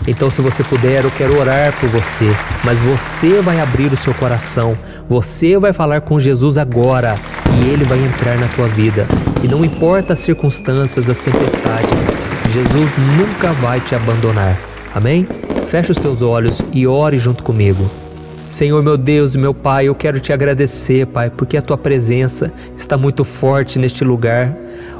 Então, se você puder, eu quero orar por você, mas você vai abrir o seu coração, você vai falar com Jesus agora e Ele vai entrar na tua vida. E não importa as circunstâncias, as tempestades, Jesus nunca vai te abandonar. Amém? Feche os teus olhos e ore junto comigo. Senhor, meu Deus e meu Pai, eu quero te agradecer, Pai, porque a tua presença está muito forte neste lugar.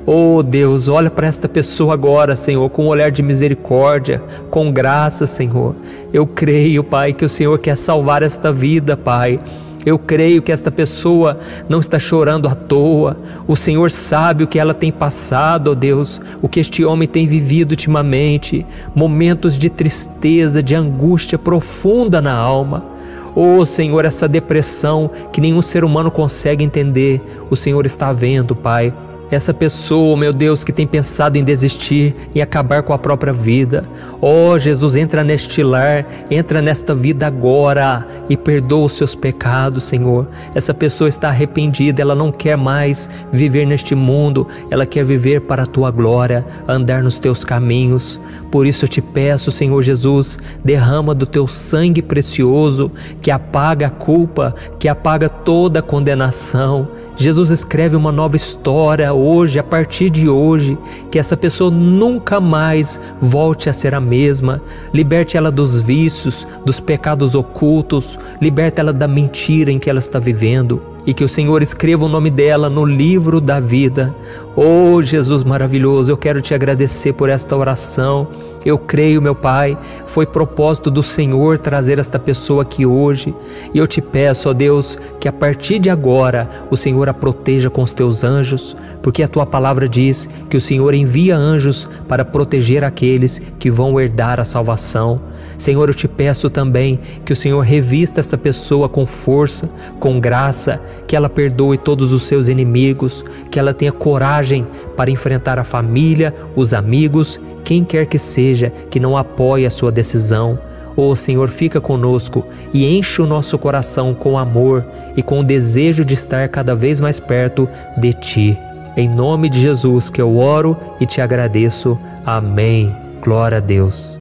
Oh Deus, olha para esta pessoa agora, Senhor, com um olhar de misericórdia, com graça, Senhor. Eu creio, Pai, que o Senhor quer salvar esta vida, Pai. Eu creio que esta pessoa não está chorando à toa. O Senhor sabe o que ela tem passado, ó Deus, o que este homem tem vivido ultimamente, momentos de tristeza, de angústia profunda na alma. Oh Senhor, essa depressão que nenhum ser humano consegue entender, o Senhor está vendo, Pai. Essa pessoa, meu Deus, que tem pensado em desistir e acabar com a própria vida. Oh Jesus, entra neste lar, entra nesta vida agora e perdoa os seus pecados, Senhor. Essa pessoa está arrependida, ela não quer mais viver neste mundo, ela quer viver para a tua glória, andar nos teus caminhos. Por isso eu te peço, Senhor Jesus, derrama do teu sangue precioso que apaga a culpa, que apaga toda a condenação. Jesus, escreve uma nova história hoje, a partir de hoje, que essa pessoa nunca mais volte a ser a mesma. Liberte ela dos vícios, dos pecados ocultos, liberte ela da mentira em que ela está vivendo e que o Senhor escreva o nome dela no livro da vida. Oh Jesus maravilhoso, eu quero te agradecer por esta oração. Eu creio, meu Pai, foi propósito do Senhor trazer esta pessoa aqui hoje. E eu te peço, ó Deus, que a partir de agora o Senhor a proteja com os teus anjos, porque a tua palavra diz que o Senhor envia anjos para proteger aqueles que vão herdar a salvação. Senhor, eu te peço também que o Senhor revista essa pessoa com força, com graça, que ela perdoe todos os seus inimigos, que ela tenha coragem para enfrentar a família, os amigos, quem quer que seja que não apoie a sua decisão. Oh Senhor, fica conosco e enche o nosso coração com amor e com o desejo de estar cada vez mais perto de Ti. Em nome de Jesus que eu oro e te agradeço. Amém. Glória a Deus.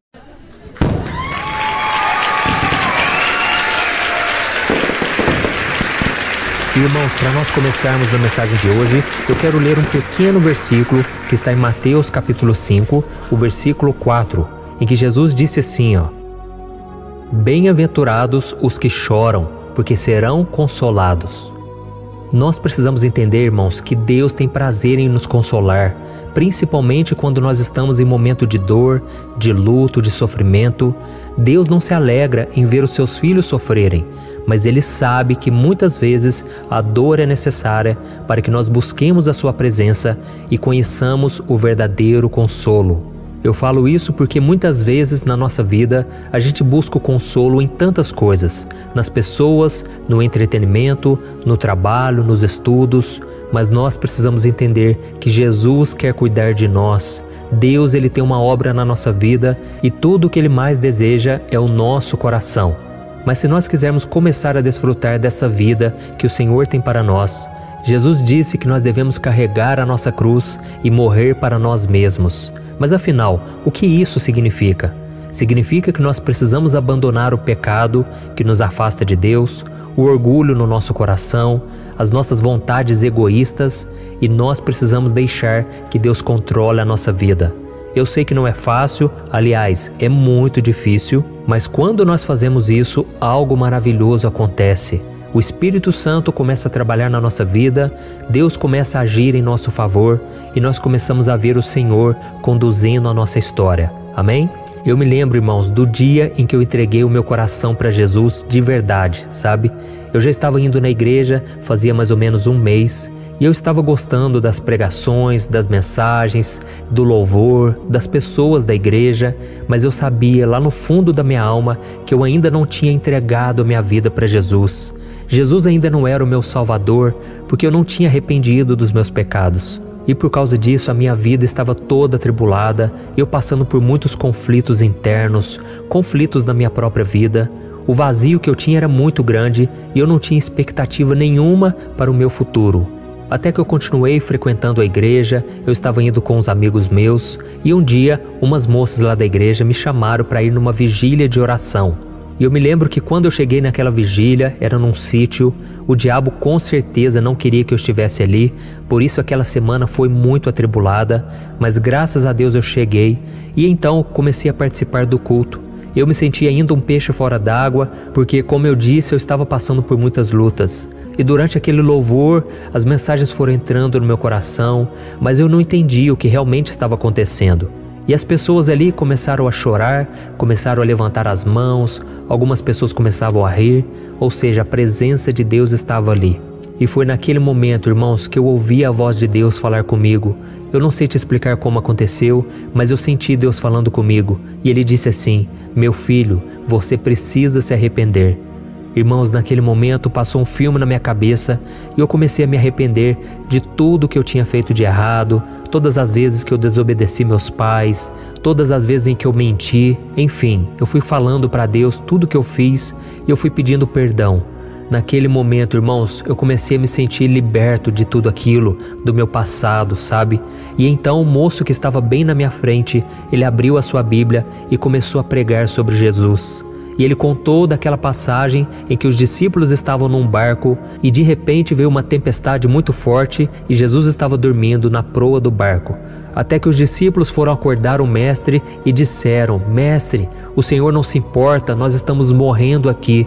Irmãos, para nós começarmos a mensagem de hoje, eu quero ler um pequeno versículo que está em Mateus capítulo 5, o versículo 4, em que Jesus disse assim, Bem-aventurados os que choram, porque serão consolados. Nós precisamos entender, irmãos, que Deus tem prazer em nos consolar, principalmente quando nós estamos em momento de dor, de luto, de sofrimento. Deus não se alegra em ver os seus filhos sofrerem, mas Ele sabe que muitas vezes a dor é necessária para que nós busquemos a Sua presença e conheçamos o verdadeiro consolo. Eu falo isso porque muitas vezes na nossa vida a gente busca o consolo em tantas coisas, nas pessoas, no entretenimento, no trabalho, nos estudos, mas nós precisamos entender que Jesus quer cuidar de nós. Deus, Ele tem uma obra na nossa vida e tudo o que Ele mais deseja é o nosso coração. Mas se nós quisermos começar a desfrutar dessa vida que o Senhor tem para nós, Jesus disse que nós devemos carregar a nossa cruz e morrer para nós mesmos. Mas afinal, o que isso significa? Significa que nós precisamos abandonar o pecado que nos afasta de Deus, o orgulho no nosso coração, as nossas vontades egoístas, e nós precisamos deixar que Deus controle a nossa vida. Eu sei que não é fácil, aliás, é muito difícil, mas quando nós fazemos isso, algo maravilhoso acontece. O Espírito Santo começa a trabalhar na nossa vida, Deus começa a agir em nosso favor e nós começamos a ver o Senhor conduzindo a nossa história. Amém? Eu me lembro, irmãos, do dia em que eu entreguei o meu coração para Jesus de verdade, sabe? Eu já estava indo na igreja, fazia mais ou menos um mês, e eu estava gostando das pregações, das mensagens, do louvor, das pessoas da igreja, mas eu sabia lá no fundo da minha alma que eu ainda não tinha entregado a minha vida para Jesus. Jesus ainda não era o meu Salvador, porque eu não tinha arrependido dos meus pecados. E por causa disso a minha vida estava toda atribulada, eu passando por muitos conflitos internos, conflitos na minha própria vida. O vazio que eu tinha era muito grande e eu não tinha expectativa nenhuma para o meu futuro. Até que eu continuei frequentando a igreja, eu estava indo com uns amigos meus e um dia umas moças lá da igreja me chamaram para ir numa vigília de oração. E eu me lembro que quando eu cheguei naquela vigília, era num sítio, o diabo com certeza não queria que eu estivesse ali, por isso aquela semana foi muito atribulada, mas graças a Deus eu cheguei e então comecei a participar do culto. Eu me senti ainda um peixe fora d'água, porque como eu disse, eu estava passando por muitas lutas. E durante aquele louvor, as mensagens foram entrando no meu coração, mas eu não entendi o que realmente estava acontecendo. E as pessoas ali começaram a chorar, começaram a levantar as mãos, algumas pessoas começavam a rir, ou seja, a presença de Deus estava ali. E foi naquele momento, irmãos, que eu ouvi a voz de Deus falar comigo. Eu não sei te explicar como aconteceu, mas eu senti Deus falando comigo. E Ele disse assim: meu filho, você precisa se arrepender. Irmãos, naquele momento passou um filme na minha cabeça e eu comecei a me arrepender de tudo que eu tinha feito de errado, todas as vezes que eu desobedeci meus pais, todas as vezes em que eu menti, enfim, eu fui falando para Deus tudo que eu fiz e eu fui pedindo perdão. Naquele momento, irmãos, eu comecei a me sentir liberto de tudo aquilo, do meu passado, sabe? E então o moço que estava bem na minha frente, ele abriu a sua Bíblia e começou a pregar sobre Jesus. E ele contou daquela passagem em que os discípulos estavam num barco e de repente veio uma tempestade muito forte e Jesus estava dormindo na proa do barco. Até que os discípulos foram acordar o mestre e disseram: mestre, o Senhor não se importa, nós estamos morrendo aqui.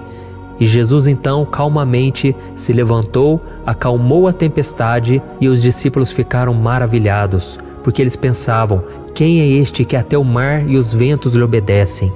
E Jesus então calmamente se levantou, acalmou a tempestade e os discípulos ficaram maravilhados, porque eles pensavam: quem é este que até o mar e os ventos lhe obedecem?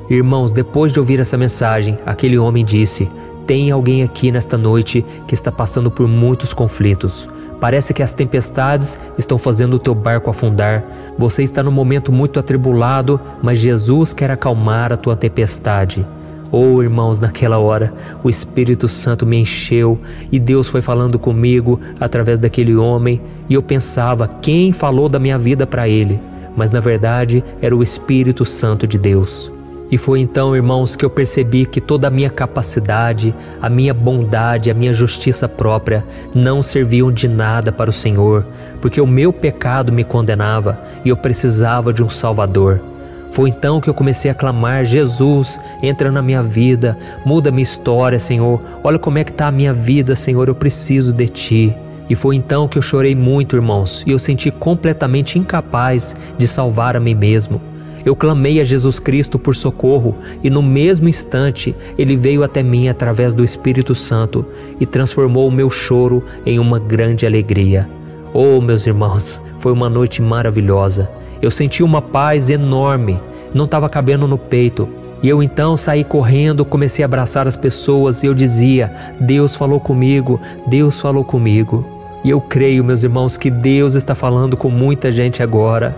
Irmãos, depois de ouvir essa mensagem, aquele homem disse: tem alguém aqui nesta noite que está passando por muitos conflitos. Parece que as tempestades estão fazendo o teu barco afundar. Você está num momento muito atribulado, mas Jesus quer acalmar a tua tempestade. Oh, irmãos, naquela hora, o Espírito Santo me encheu e Deus foi falando comigo através daquele homem e eu pensava: quem falou da minha vida para ele? Mas na verdade era o Espírito Santo de Deus. E foi então, irmãos, que eu percebi que toda a minha capacidade, a minha bondade, a minha justiça própria não serviam de nada para o Senhor, porque o meu pecado me condenava e eu precisava de um Salvador. Foi então que eu comecei a clamar: Jesus, entra na minha vida, muda minha história, Senhor. Olha como é que está a minha vida, Senhor, eu preciso de Ti. E foi então que eu chorei muito, irmãos, e eu senti completamente incapaz de salvar a mim mesmo. Eu clamei a Jesus Cristo por socorro e no mesmo instante Ele veio até mim através do Espírito Santo e transformou o meu choro em uma grande alegria. Oh, meus irmãos, foi uma noite maravilhosa. Eu senti uma paz enorme, não estava cabendo no peito. E eu então saí correndo, comecei a abraçar as pessoas e eu dizia: Deus falou comigo, Deus falou comigo. E eu creio, meus irmãos, que Deus está falando com muita gente agora.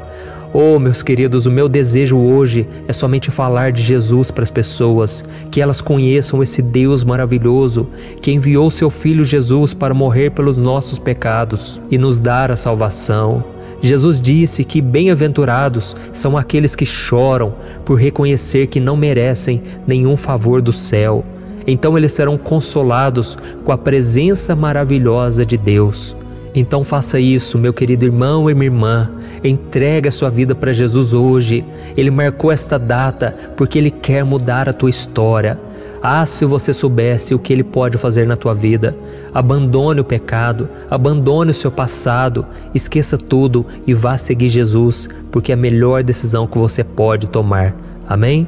Oh, meus queridos, o meu desejo hoje é somente falar de Jesus para as pessoas, que elas conheçam esse Deus maravilhoso, que enviou seu Filho Jesus para morrer pelos nossos pecados e nos dar a salvação. Jesus disse que bem-aventurados são aqueles que choram por reconhecer que não merecem nenhum favor do céu. Então eles serão consolados com a presença maravilhosa de Deus. Então faça isso, meu querido irmão e minha irmã. Entregue a sua vida para Jesus hoje. Ele marcou esta data porque Ele quer mudar a tua história. Ah, se você soubesse o que Ele pode fazer na tua vida. Abandone o pecado, abandone o seu passado, esqueça tudo e vá seguir Jesus, porque é a melhor decisão que você pode tomar. Amém?